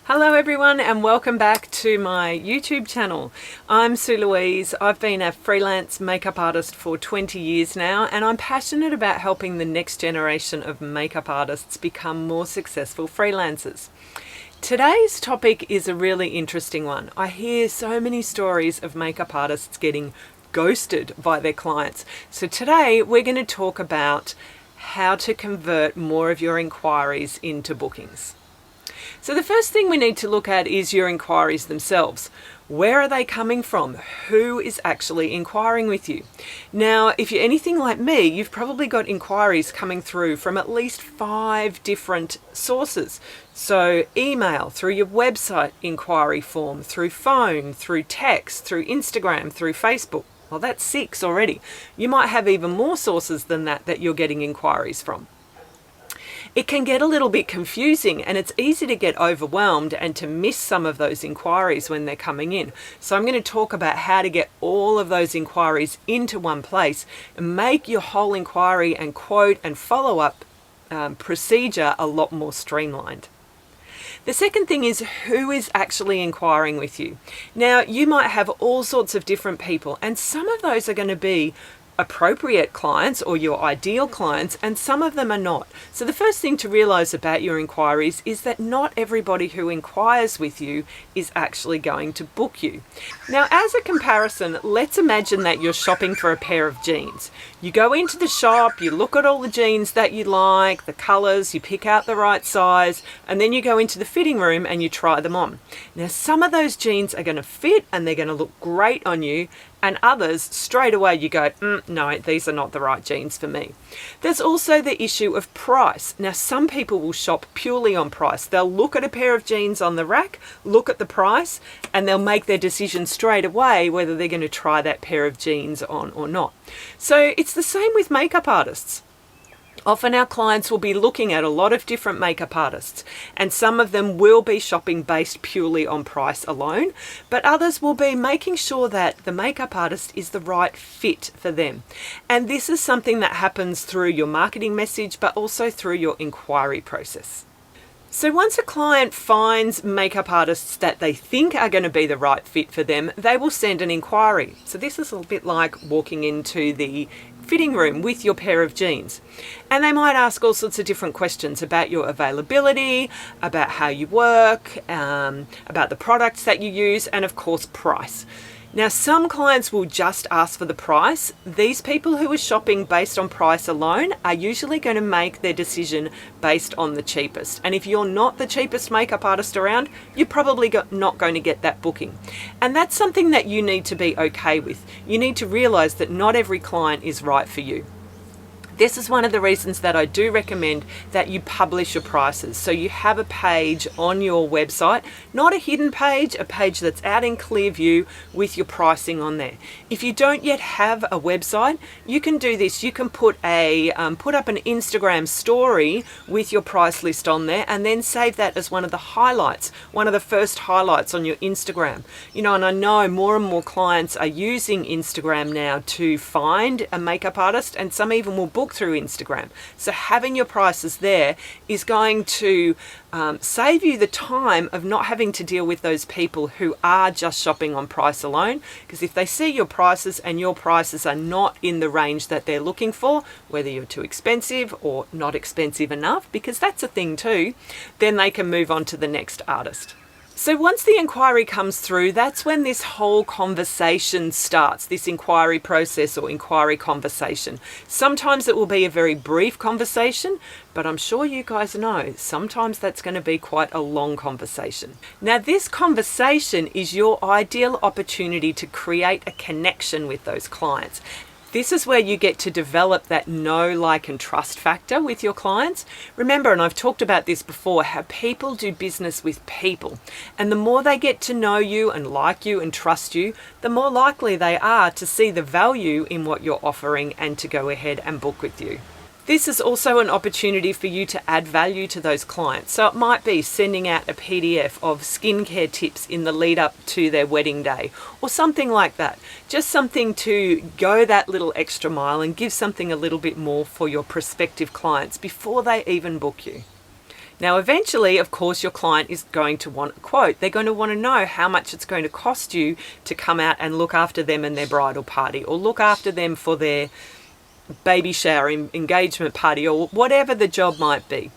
Hello everyone and welcome back to my YouTube channel. I'm Sue Louise. I've been a freelance makeup artist for 20 years now, and I'm passionate about helping the next generation of makeup artists become more successful freelancers. Today's topic is a really interesting one. I hear so many stories of makeup artists getting ghosted by their clients. So today we're going to talk about how to convert more of your inquiries into bookings. So the first thing we need to look at is your inquiries themselves. Where are they coming from? Who is actually inquiring with you? Now, if you're anything like me, you've probably got inquiries coming through from at least 5 different sources. So email, through your website inquiry form, through phone, through text, through Instagram, through Facebook. Well, that's 6 already. You might have even more sources than that you're getting inquiries from. It can get a little bit confusing, and it's easy to get overwhelmed and to miss some of those inquiries when they're coming in. So I'm going to talk about how to get all of those inquiries into one place and make your whole inquiry and quote and follow-up procedure a lot more streamlined. The second thing is who is actually inquiring with you. Now, you might have all sorts of different people, and some of those are going to be appropriate clients or your ideal clients, and some of them are not. So the first thing to realize about your inquiries is that not everybody who inquires with you is actually going to book you. Now, as a comparison, let's imagine that you're shopping for a pair of jeans. You go into the shop, you look at all the jeans that you like, the colors, you pick out the right size, and then you go into the fitting room and you try them on. Now, some of those jeans are going to fit and they're going to look great on you, and others, straight away you go, no, these are not the right jeans for me. There's also the issue of price. Now, some people will shop purely on price. They'll look at a pair of jeans on the rack, look at the price, and they'll make their decision straight away whether they're going to try that pair of jeans on or not. So it's the same with makeup artists. Often our clients will be looking at a lot of different makeup artists, and some of them will be shopping based purely on price alone, but others will be making sure that the makeup artist is the right fit for them. And this is something that happens through your marketing message, but also through your inquiry process. So once a client finds makeup artists that they think are going to be the right fit for them, they will send an inquiry. So this is a little bit like walking into the fitting room with your pair of jeans, and they might ask all sorts of different questions about your availability, about how you work, about the products that you use, and of course price. Now, some clients will just ask for the price. These people who are shopping based on price alone are usually going to make their decision based on the cheapest. And if you're not the cheapest makeup artist around, you're probably not going to get that booking. And that's something that you need to be okay with. You need to realize that not every client is right for you. This is one of the reasons that I do recommend that you publish your prices. So you have a page on your website, not a hidden page, a page that's out in clear view with your pricing on there. If you don't yet have a website, you can do this. You can put up an Instagram story with your price list on there, and then save that as one of the highlights, one of the first highlights on your Instagram. And I know more and more clients are using Instagram now to find a makeup artist, and some even will book through Instagram. So having your prices there is going to save you the time of not having to deal with those people who are just shopping on price alone, because if they see your prices and your prices are not in the range that they're looking for, whether you're too expensive or not expensive enough, because that's a thing too, then they can move on to the next artist. So once the inquiry comes through, that's when this whole conversation starts, this inquiry process or inquiry conversation. Sometimes it will be a very brief conversation, but I'm sure you guys know sometimes that's going to be quite a long conversation. Now, this conversation is your ideal opportunity to create a connection with those clients. This is where you get to develop that know, like, and trust factor with your clients. Remember, and I've talked about this before, how people do business with people. And the more they get to know you and like you and trust you, the more likely they are to see the value in what you're offering and to go ahead and book with you. This is also an opportunity for you to add value to those clients. So it might be sending out a PDF of skincare tips in the lead up to their wedding day or something like that. Just something to go that little extra mile and give something a little bit more for your prospective clients before they even book you. Now, eventually, of course, your client is going to want a quote. They're going to want to know how much it's going to cost you to come out and look after them and their bridal party, or look after them for their baby shower, engagement party, or whatever the job might be.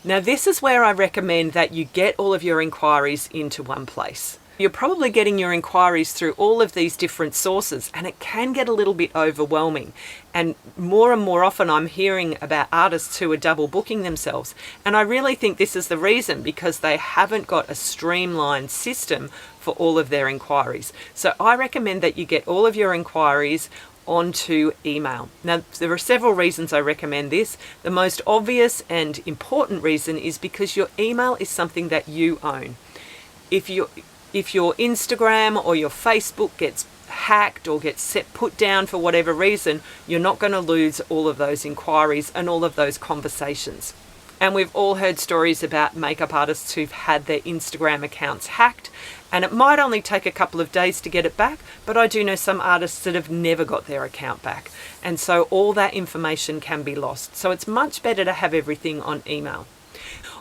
Now, this is where I recommend that you get all of your inquiries into one place. You're probably getting your inquiries through all of these different sources, and it can get a little bit overwhelming. And more often I'm hearing about artists who are double booking themselves. And I really think this is the reason, because they haven't got a streamlined system for all of their inquiries. So I recommend that you get all of your inquiries onto email. Now, there are several reasons I recommend this. The most obvious and important reason is because your email is something that you own. If your Instagram or your Facebook gets hacked or gets put down for whatever reason, you're not going to lose all of those inquiries and all of those conversations. And we've all heard stories about makeup artists who've had their Instagram accounts hacked, and it might only take a couple of days to get it back, but I do know some artists that have never got their account back. And so all that information can be lost. So it's much better to have everything on email.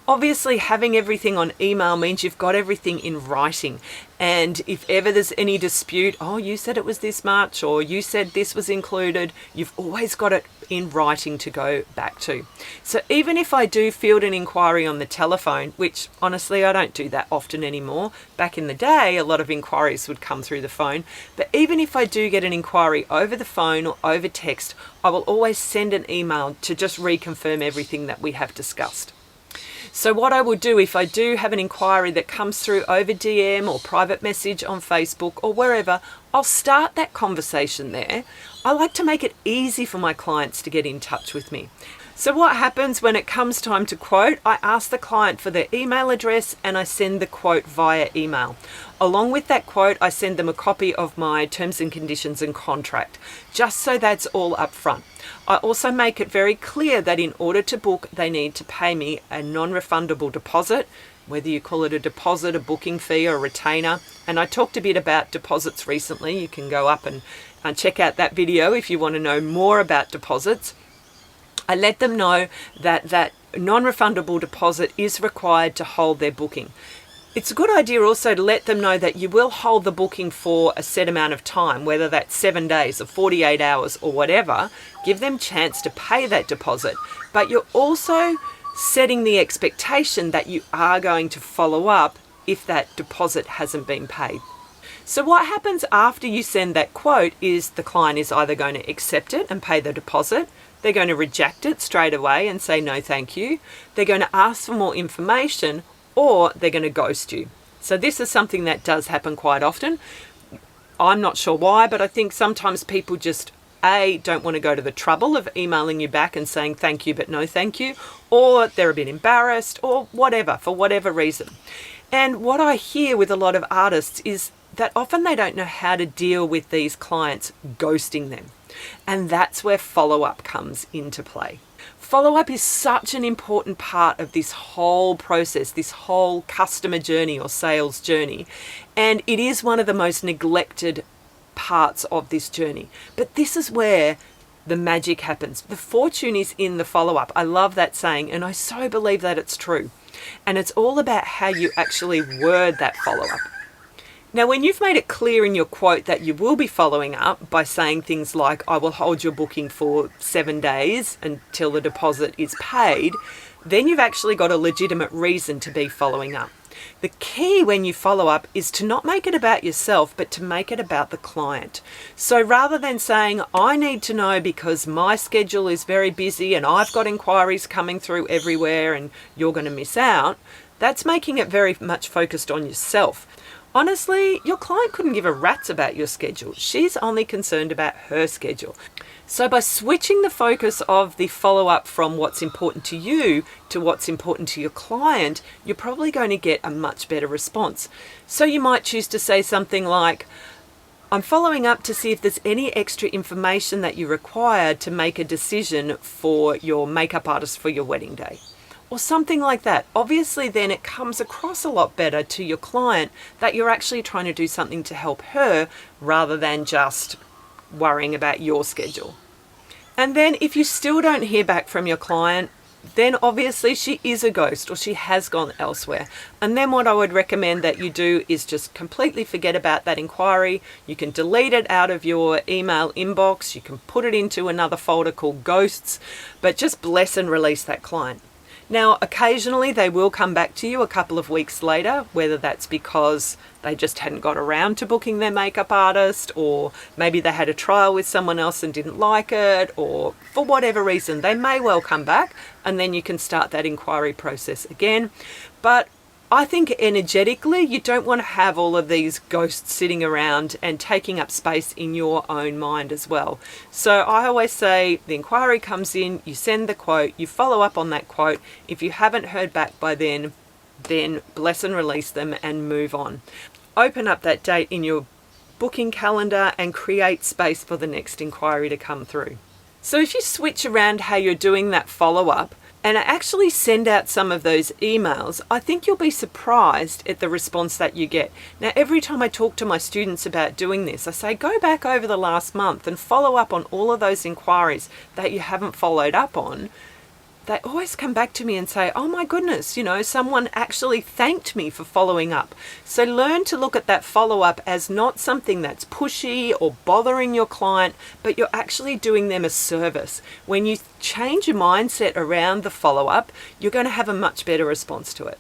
Obviously, having everything on email means you've got everything in writing. And if ever there's any dispute, oh, you said it was this much, or you said this was included, you've always got it in writing to go back to. So even if I do field an inquiry on the telephone, which honestly I don't do that often anymore, back in the day a lot of inquiries would come through the phone, but even if I do get an inquiry over the phone or over text, I will always send an email to just reconfirm everything that we have discussed. So what I will do if I do have an inquiry that comes through over DM or private message on Facebook or wherever, I'll start that conversation there. I like to make it easy for my clients to get in touch with me. So what happens when it comes time to quote, I ask the client for their email address and I send the quote via email. Along with that quote, I send them a copy of my terms and conditions and contract, just so that's all up front. I also make it very clear that in order to book, they need to pay me a non-refundable deposit, whether you call it a deposit, a booking fee, or a retainer. And I talked a bit about deposits recently. You can go up and check out that video if you want to know more about deposits. I let them know that that non-refundable deposit is required to hold their booking. It's a good idea also to let them know that you will hold the booking for a set amount of time, whether that's 7 days or 48 hours or whatever. Give them a chance to pay that deposit, but you're also setting the expectation that you are going to follow up if that deposit hasn't been paid. So what happens after you send that quote is the client is either going to accept it and pay the deposit, they're going to reject it straight away and say no thank you, they're going to ask for more information, or they're going to ghost you. So this is something that does happen quite often. I'm not sure why, but I think sometimes people just don't want to go to the trouble of emailing you back and saying thank you but no thank you, or they're a bit embarrassed or whatever, for whatever reason. And what I hear with a lot of artists is that often they don't know how to deal with these clients ghosting them. And that's where follow-up comes into play. Follow-up is such an important part of this whole process, this whole customer journey or sales journey. And it is one of the most neglected parts of this journey. But this is where the magic happens. The fortune is in the follow-up. I love that saying, and I so believe that it's true. And it's all about how you actually word that follow-up. Now, when you've made it clear in your quote that you will be following up by saying things like, I will hold your booking for 7 days until the deposit is paid, then you've actually got a legitimate reason to be following up. The key when you follow up is to not make it about yourself, but to make it about the client. So rather than saying, I need to know because my schedule is very busy and I've got inquiries coming through everywhere and you're going to miss out, that's making it very much focused on yourself. Honestly, your client couldn't give a rat's about your schedule. She's only concerned about her schedule. So by switching the focus of the follow-up from what's important to you to what's important to your client, you're probably going to get a much better response. So you might choose to say something like, I'm following up to see if there's any extra information that you require to make a decision for your makeup artist for your wedding day. Or something like that. Obviously, then it comes across a lot better to your client that you're actually trying to do something to help her rather than just worrying about your schedule. And then if you still don't hear back from your client, then obviously she is a ghost or she has gone elsewhere. And then what I would recommend that you do is just completely forget about that inquiry. You can delete it out of your email inbox. You can put it into another folder called ghosts, but just bless and release that client. Now, occasionally they will come back to you a couple of weeks later, whether that's because they just hadn't got around to booking their makeup artist, or maybe they had a trial with someone else and didn't like it, or for whatever reason, they may well come back, and then you can start that inquiry process again. But I think energetically, you don't want to have all of these ghosts sitting around and taking up space in your own mind as well. So I always say the inquiry comes in, you send the quote, you follow up on that quote. If you haven't heard back by then bless and release them and move on. Open up that date in your booking calendar and create space for the next inquiry to come through. So if you switch around how you're doing that follow-up, and actually send out some of those emails, I think you'll be surprised at the response that you get. Now, every time I talk to my students about doing this, I say, go back over the last month and follow up on all of those inquiries that you haven't followed up on. They always come back to me and say, oh my goodness, someone actually thanked me for following up. So learn to look at that follow-up as not something that's pushy or bothering your client, but you're actually doing them a service. When you change your mindset around the follow-up, you're going to have a much better response to it.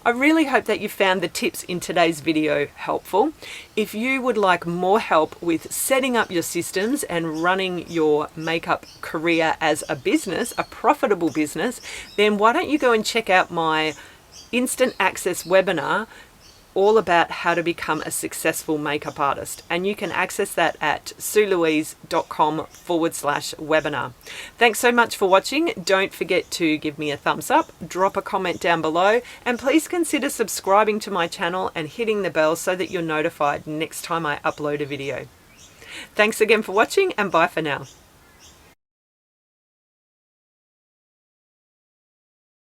I really hope that you found the tips in today's video helpful. If you would like more help with setting up your systems and running your makeup career as a business, a profitable business, then why don't you go and check out my instant access webinar all about how to become a successful makeup artist. And you can access that at suelouise.com/webinar. Thanks so much for watching. Don't forget to give me a thumbs up, drop a comment down below, and please consider subscribing to my channel and hitting the bell so that you're notified next time I upload a video. Thanks again for watching, and bye for now.